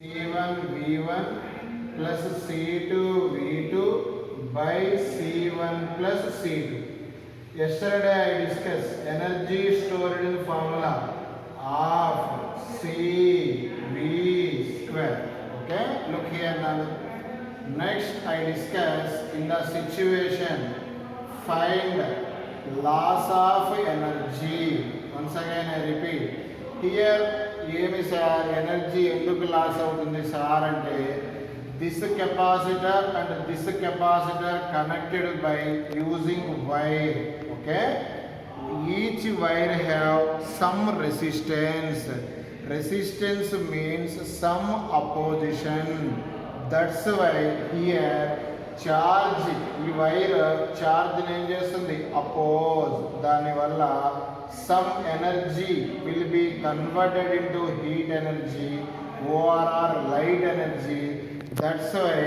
C1 V1 plus C2 V2 by C1 plus C2. Yesterday I discussed energy stored in formula of CV square. Okay, look here now. Next I discuss in the situation find loss of energy. Once again I repeat. Here ఏమి sir energy ఎందుకు loss అవుతుంది sir అంటే this capacitor and this capacitor connected by using wire. Okay, each wire have some resistance means some opposition. That's why here charge, ఈ wire చార్జ్ని ఏం చేస్తుంది, oppose. దానివల్ల some energy will be converted into heat energy or light energy. That's why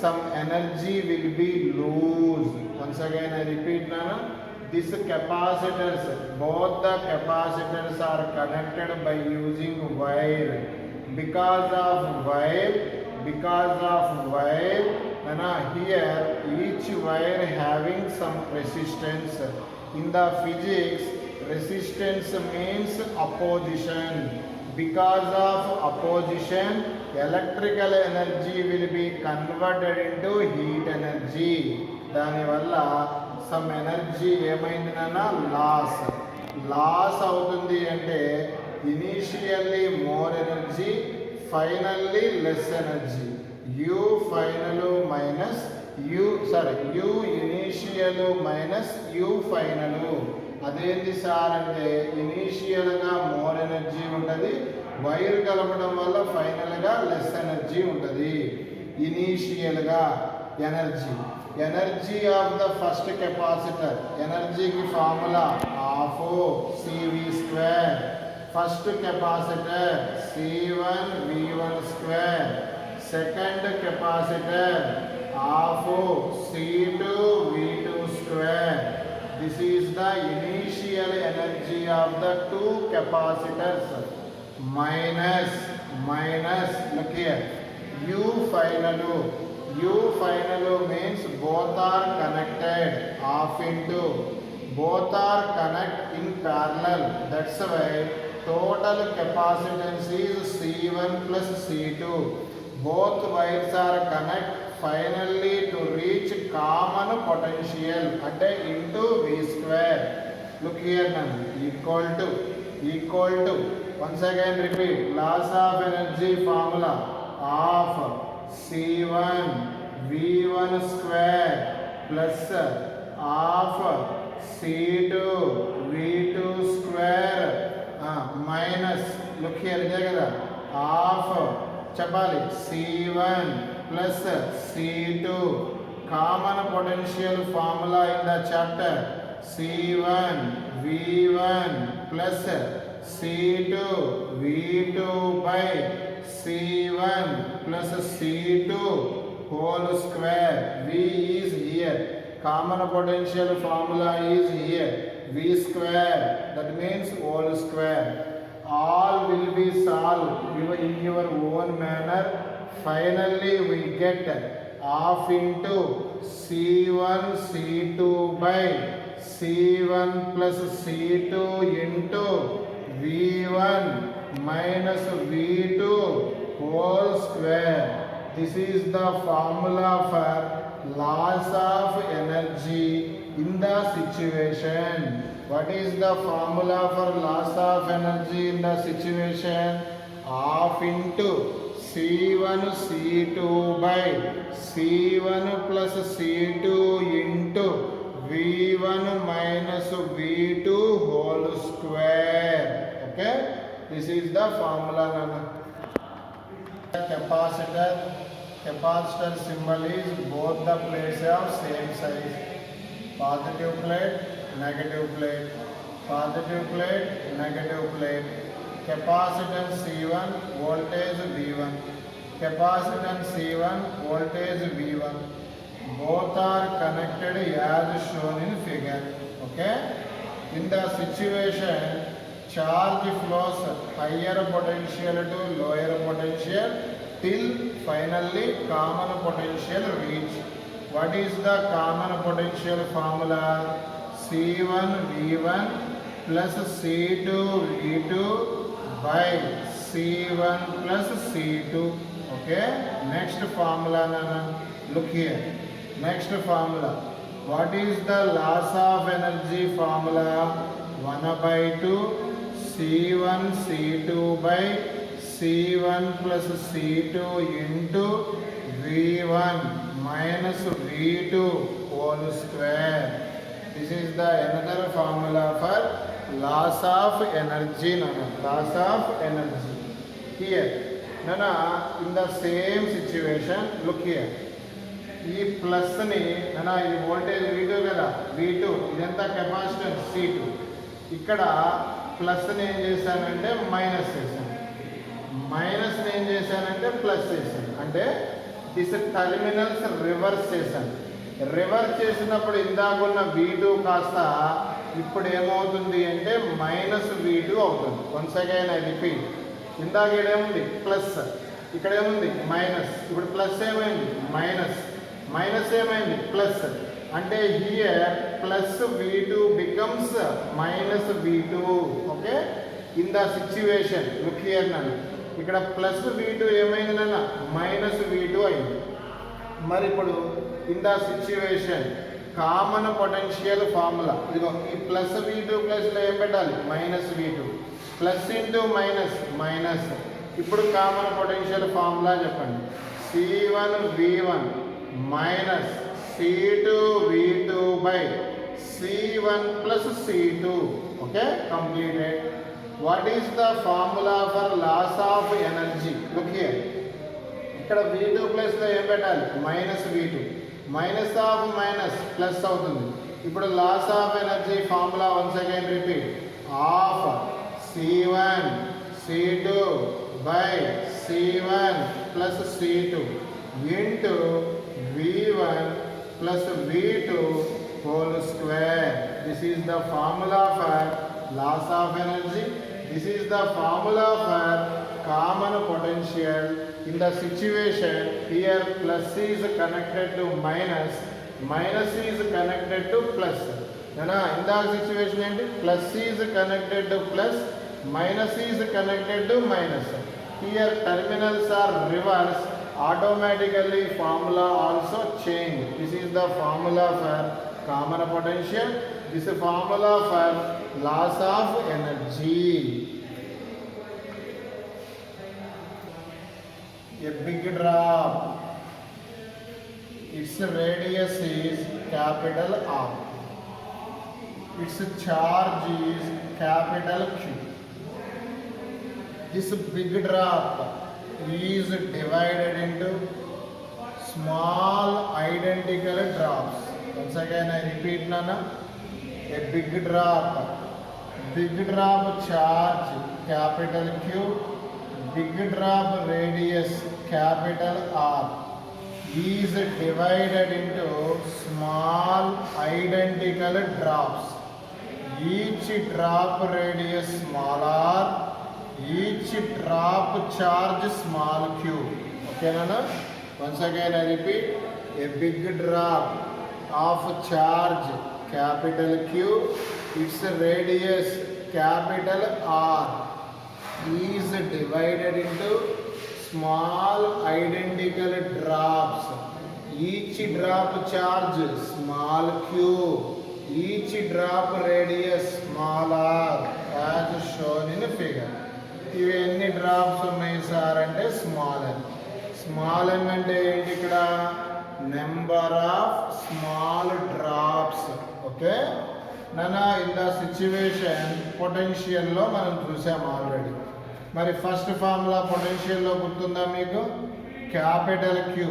some energy will be loose. Once again I repeat now, these capacitors, both the capacitors are connected by using wire. Because of wire here each wire having some resistance. In the physics, resistance means opposition. Because of opposition, electrical energy will be converted into heat energy. దాని వల్ల some energy ఏమైందన్నా loss అవుతుంది. అంటే initially more energy, finally less energy. You final minus you initial minus you final. అదేంటి sir అంటే ఇనీషియల్గా more energy ఉంటుంది, wire కలపడం వల్ల ఫైనల్గా లెస్ ఎనర్జీ ఉంటుంది. ఇనీషియల్గా energy of the first capacitor, ఎనర్జీకి formula half CV square. First capacitor C1 V1 square, second capacitor half C2 V2 square. This is the initial energy of the two capacitors. Minus, look here, U final means both are connected, half into, both are connect in parallel. That's why total capacitance is C1 plus C2. Both wires are connect finally to reach common potential అంటే into V square. Look here now, equal to once again repeat, loss of energy formula of C1 V1 square plus of C2 V2 square minus, look here ఇదే కదా, of చెప్పాలి C1 plus C2, common potential formula in the chapter C1 V1 plus C2 V2 by C1 plus C2 whole square. V is here, common potential formula is here, V square, that means whole square. All will be solved in your own manner. Finally we get half into C1 C2 by C1 plus C2 into V1 minus V2 whole square. This is the formula for loss of energy in the situation. What is the formula for loss of energy in the situation? Half into C1 C2 by C1 plus C2 into V1 minus V2 whole square. Okay, this is the formula. Capacitor symbol is both the plates of same size. Positive plate, negative plate, positive plate, negative plate. Capacitance C1, voltage V1. Capacitance C1, voltage V1. Both are connected as shown in figure. Okay. In the situation, charge flows higher potential to lower potential till finally common potential reach. What is the common potential formula? C1 V1 plus C2 V2 by C1 plus C2. Okay, next formula, Nana. Look here. Next formula. What is the loss of energy formula? 1 by 2 C1 C2 by C1 plus C2 into V1 minus V2 whole square. This is the another formula for loss of energy, Nana. Loss of energy. Here, Nana, in the same situation, look here. ఈ ప్లస్ని అన్నా ఇది voltage V2 కదా, V2 ఇదంతా capacitance C2. ఇక్కడ ప్లస్ని ఏం చేశానంటే minus చేశాను, మైనస్ని ఏం చేశానంటే ప్లస్ చేశాను. అంటే దిస్ టర్మినల్స్ రివర్స్ చేశాను. రివర్స్ చేసినప్పుడు ఇందాకున్న V2 కాస్త ఇప్పుడు ఏమవుతుంది అంటే మైనస్ V2 అవుతుంది. Once again I repeat. ఇందాక ఏముంది ప్లస్, ఇక్కడ ఏముంది మైనస్, ఇప్పుడు ప్లస్ ఏమైంది మైనస్, మైనస్ ఏమైంది ప్లస్. అంటే here plus V2 becomes minus V2. Okay, in the situation look here నన్ను, ఇక్కడ ప్లస్ V2 ఏమైంది నన్న మైనస్ V2 అయింది. మరి ఇప్పుడు in the situation common potential formula ఇదిగో, ఈ ప్లస్ V2 ప్లస్లో ఏం పెట్టాలి minus V2, plus into minus minus. ఇప్పుడు కామన్ పొటెన్షియల్ ఫార్ములా చెప్పండి. C1 V1 minus C2 V2 by C1 plus C2. Okay, completed. What is the formula for loss of energy? Look here. ఇక్కడ V2 plus లో ఏం పెట్టాలి minus V2, minus of minus plus అవుతుంది. ఇప్పుడు loss of energy formula once again repeat. Of C1 C2 by C1 plus C2 into V1 plus V2 whole square. This is the formula for loss of energy. This is the formula for common potential. In the situation here plus is connected to minus, minus is connected to plus. Nana, in the situation and plus is connected to plus, minus is connected to minus. Here terminals are reversed. Automatically formula also change. This is the formula for common potential. This is formula for loss of energy. A big drop, its radius is capital R, its charge is capital Q. This big drop is divided into small identical drops. Once again I repeat, Nana. A big drop charge capital Q, big drop radius capital R is divided into small identical drops. Each drop radius small r, each drop charge small q. Okay, Nana? Once again I repeat. A big drop of charge capital Q, its radius capital R is divided into small identical drops. Each drop charge small q, each drop radius small r as shown in the figure. ఇవి ఎన్ని drops ఉన్నాయి sir అంటే small n. Small n అంటే ఏంటి ఇక్కడ number of small drops. Okay నానా, in the situation పొటెన్షియల్లో మనం చూసాం ఆల్రెడీ. మరి ఫస్ట్ ఫార్ములా పొటెన్షియల్లో గుర్తుందా మీకు? క్యాపిటల్ క్యూ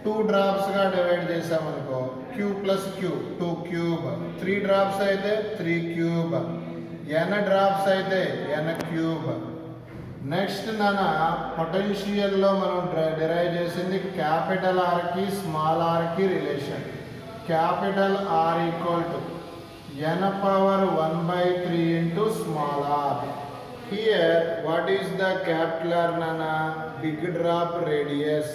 2 డ్రాప్స్గా డివైడ్ చేసామనుకో, Q plus Q 2 cube, 3 drops అయితే 3 క్యూబ్, n డ్రాప్స్ అయితే n క్యూబ్. నెక్స్ట్ నాన్న పొటెన్షియల్లో మనం డిరైవ్ చేసింది క్యాపిటల్ ఆర్కి స్మాల్ ఆర్కి relation. Capital R equal to n power 1/3 into small R. Here, what is the capital R, Nana? Big drop radius.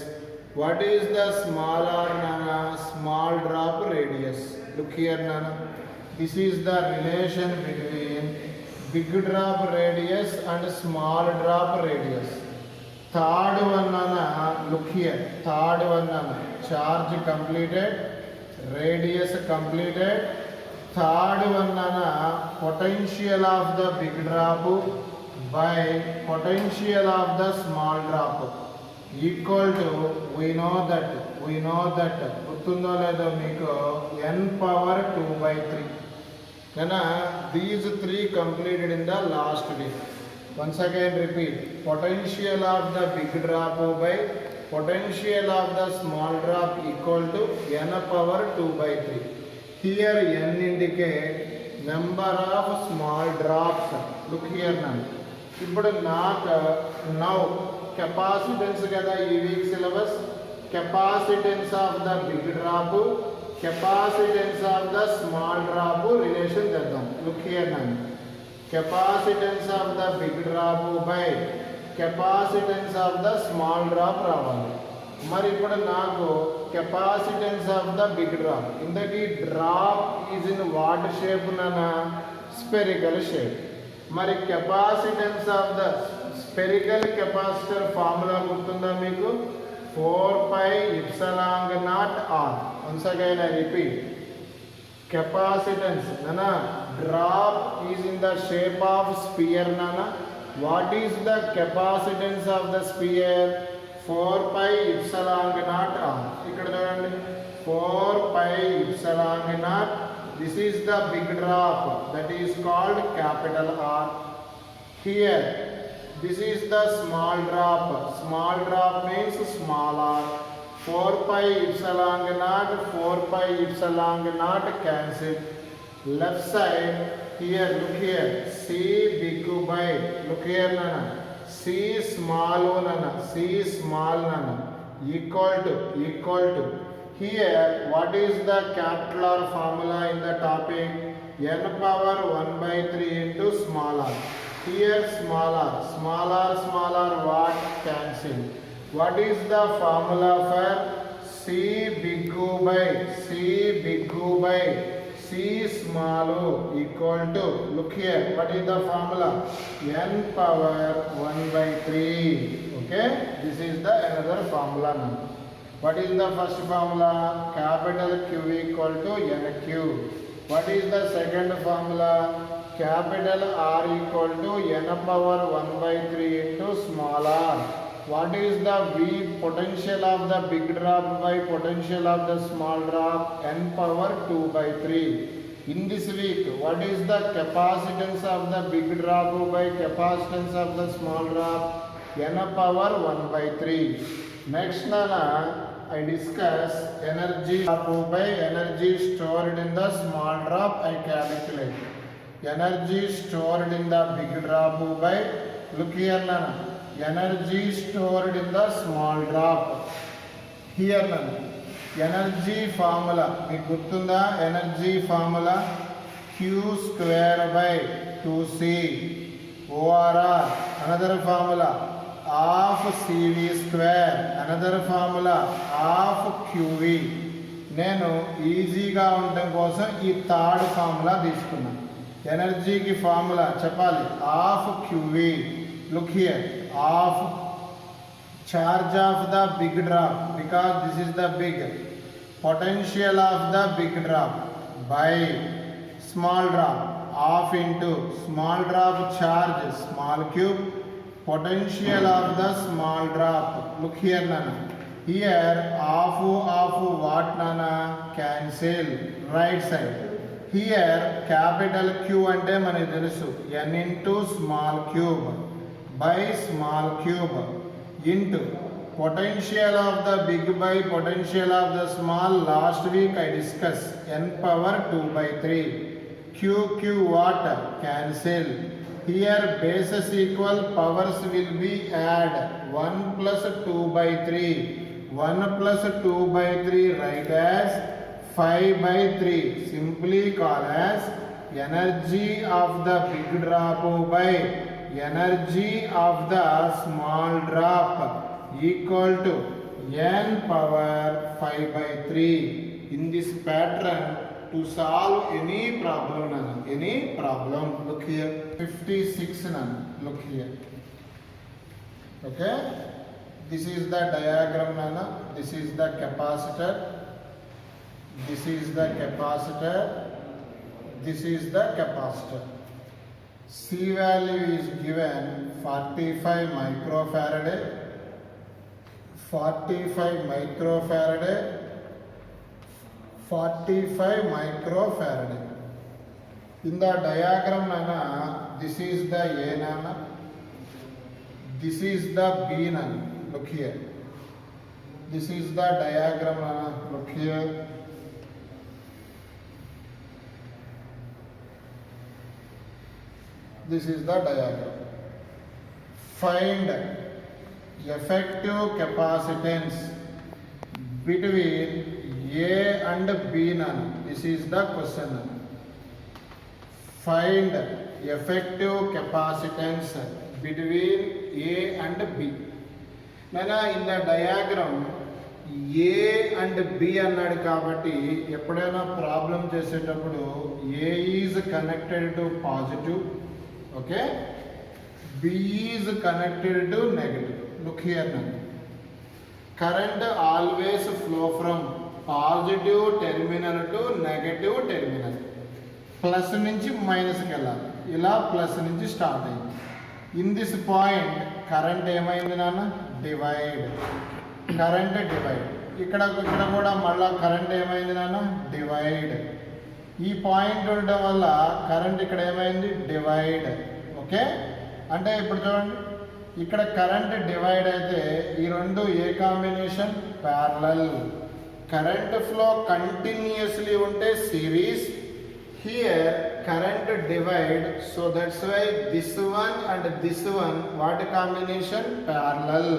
What is the small r, Nana? Small drop radius. Look here, Nana. This is the relation between big drop radius and small drop radius. Third one, Nana. Look here. Third one, Nana. Charge completed. Radius completed. Third one, Nana. Potential of the big drop by potential of the small drop equal to, we know that గుర్తుందో లేదో మీకు n power 2 by 3. These three completed in the last week. Once again repeat, potential of the big drop by potential of the small drop equal to n power 2 by 3. Here n indicate number of small drops. Look here now. ఇప్పుడు not now capacitance కదా ఈ week syllabus. Capacitance of the big drop, capacitance of the small drop relation చేద్దాం. Look here now. Capacitance of the big drop by capacitance of the small drop రావాలి. మరి ఇప్పుడు నాకు capacitance of the big drop, ఇంతకీ drop is in what shape నానా? Spherical shape. మరి capacitance of the spherical capacitor formula గుర్తుందా మీకు? 4πε0 r. Once again I repeat, capacitance nana, drop is in the shape of sphere nana. What is the capacitance of the sphere? 4πε0 r. ఇక్కడ చూడండి, 4πε0. This is the big drop, that is called capital R. Here, this is the small drop. Small drop means small r. 4πε0, 4πε0 cancel. Left side, here, look here. C big by, look here nana. C small nana, C small nana. Equal to. Here, what is the capital R formula in the topic? N power 1 by 3 into small r. Here small r, what? Cancel. What is the formula for C big by C small equal to, look here, what is the formula? N power 1 by 3. Okay, this is the another formula now. What is the first formula? Capital Q equal to NQ. What is the second formula? Capital R equal to N power 1 by 3 into small r. What is the V? Potential of the big drop by potential of the small drop, N power 2 by 3. In this week, what is the capacitance of the big drop by capacitance of the small drop? N power 1 by 3. Next nana, I discuss energy by energy stored in the small drop. I calculate energy stored in the big drop by, look here nana, energy stored in the small drop. Here nana, energy formula మీకు గుర్తుందా? Energy formula Q square by 2C ORR. Another formula half CV square. Another formula half QV. నేను ఈజీగా ఉండటం కోసం ఈ third formula తీసుకున్నాను. ఎనర్జీకి formula చెప్పాలి, half QV. Look here, half charge of the big drop, because this is the big potential of the big drop by small drop, half into small drop charge small cube, potential of the small drop. Look here nana, here half what nana? Cancel. Right side, here capital Q ante manaki telusu, n into small cube by small cube into potential of the big by potential of the small. Last week I discussed n power 2 by 3. Q what? Cancel. Here bases equal, powers will be add. 1 plus 2 by 3. 1 plus 2 by 3 write as 5 by 3. Simply call as energy of the big drop by energy of the small drop equal to n power 5 by 3. In this pattern, to solve any problem, look here, 56 look here. Okay, this is the diagram, this is the capacitor, this is the capacitor, this is the capacitor. C value is given 45 microfarad, 45 microfarad, 45 microfarad. In the diagram, this is the A, this is the B, look here. This is the diagram, look here. This is the diagram. Find effective capacitance between A and B. This is the question. Find effective capacitance between A and B. Nana, in the diagram A and B అన్నాడు కాబట్టి ఎప్పుడైనా problem చేసేటప్పుడు A is connected to positive, okay, B is connected to negative. Look here now. Current always flow from positive terminal to negative terminal. Plus నుంచి మైనస్కి వెళ్ళాలి. ఇలా plus నుంచి start అయింది. In this point current ఏమైంది నాన్న? Divide. Current divide. ఇక్కడ కూడా మళ్ళా కరెంట్ ఏమైంది నాన్న? డివైడ్. ఈ పాయింట్ ఉండడం వల్ల కరెంట్ ఇక్కడ ఏమైంది? డివైడ్. ఓకే, అంటే ఇప్పుడు చూడండి, ఇక్కడ కరెంట్ డివైడ్ అయితే ఈ రెండు ఏ combination? Parallel. Current flow continuously ఉంటే series. Here current divide, so that's why this one and this one, what combination? Parallel.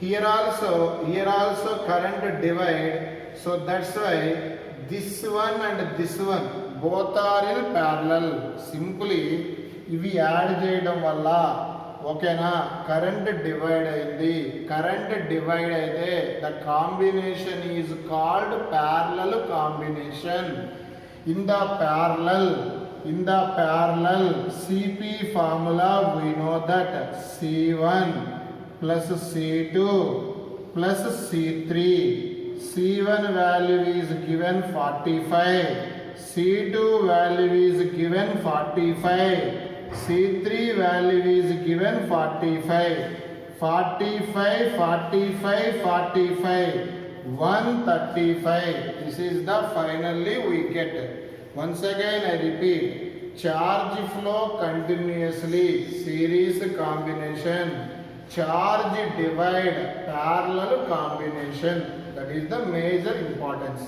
Here also current divide, so that's why this one and this one both are in parallel. Simply ఇవి add చేయడం వల్ల ఓకేనా, current divide అయింది. Current divide అయితే the combination is called parallel combination. In the parallel CP formula, we know that C1 plus C2 plus C3. C1 value is given 45, C2 value is given 45, C3 value is given 45. 45, 45, 45. 135. This is the finally we get. Once again I repeat, charge flow continuously, series combination, charge divide, parallel combination. That is the major importance.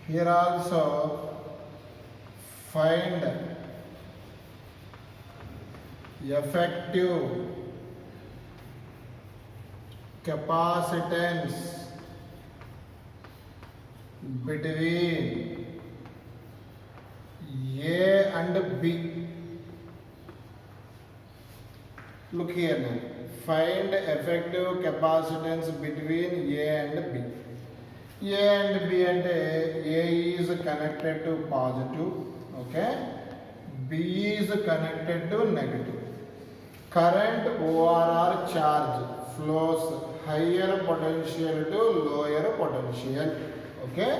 Here also find effective capacitance between A and B. Look here now. Find effective capacitance between A and B. A and B and A is connected to positive, okay, B is connected to negative. Current ORR charge flows higher potential to lower potential, okay,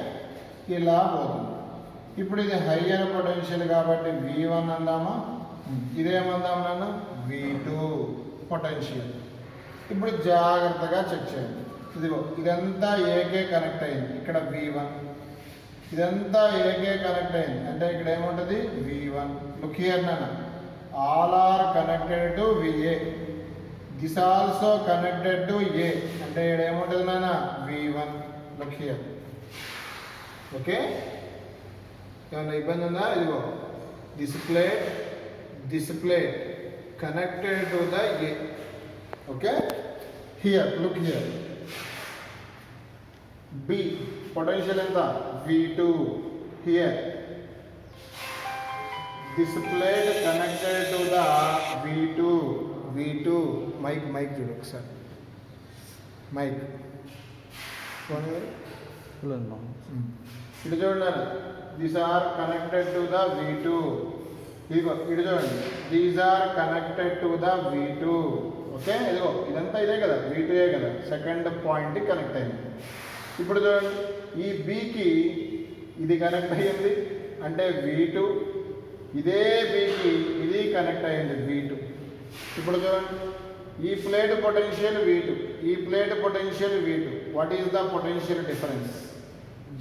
ఇలా పోతుంది. ఇప్పుడు ఇది higher potential కాబట్టి V1 అందామా, ఇదేమందాం నాన్న? V2 potential. ఇప్పుడు జాగ్రత్తగా check చేయండి. ఇదిగో ఇదంతా ఏకే కనెక్ట్ అయింది, ఇక్కడ V1. ఇదంతా ఏకే కనెక్ట్ అయింది అంటే ఇక్కడ ఏముంటుంది? V1. లుక్ హియర్ నాన్న, all are connected to VA. This also connected to A అంటే ఇక్కడ ఏముంటుంది నాన్న V1 లుక్ హియర్ ఓకే ఏమన్నా ఇబ్బంది ఉందా ఇదిగో this plate connected to the A okay here look here B potential ఎంత V2 here this plate connected to the V2 mike చూడు ఒకసారి మైక్ ఇటు చూడండి these are connected to the V2 ఇదిగో ఇటు చూడండి these are connected to the V2 okay ఇదిగో ఇదంతా ఇదే కదా V2 కదా సెకండ్ పాయింట్ కనెక్ట్ అయింది ఇప్పుడు చూడండి ఈ Bకి ఇది కనెక్ట్ అయ్యింది అంటే V2 ఇదే Bకి ఇది కనెక్ట్ అయ్యింది V2 ఇప్పుడు చూడండి ఈ ప్లేట్ పొటెన్షియల్ V2 ఈ plate potential V2 what is the potential difference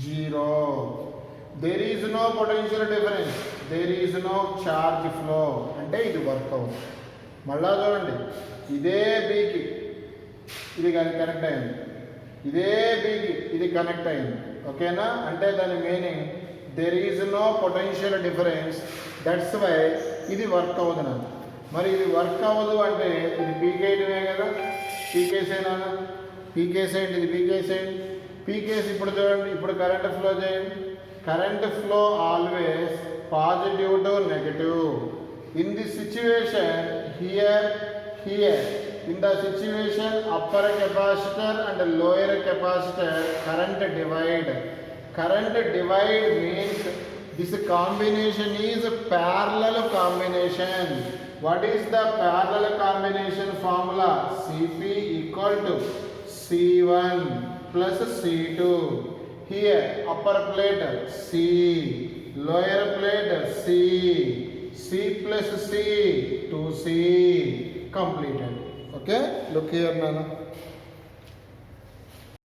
0 there is no potential difference there is no charge flow అంటే ఇది వర్క్ అవుతుంది మళ్ళా చూడండి ఇదే Bకి ఇది కనెక్ట్ అయింది ఇదే Bకి ఇది కనెక్ట్ అయింది ఓకేనా అంటే దాని meaning there is no potential difference that's why ఇది వర్క్ అవ్వదు నాకు మరి ఇది వర్క్ అవ్వదు అంటే ఇది పీకేయడమే కదా పీకేసేనా పీకేసేయండి ఇది పీకేసేయండి పీకేసి ఇప్పుడు చూడండి ఇప్పుడు కరెంట్ ఫ్లో చేయండి current flow always positive to negative in the situation here in the situation upper capacitor and lower capacitor current divide means this combination is parallel combination. What is the parallel combination formula? Cp equal to C1 plus C2. Here upper plate C, lower plate C plus C 2C completed. Okay, look here Nana.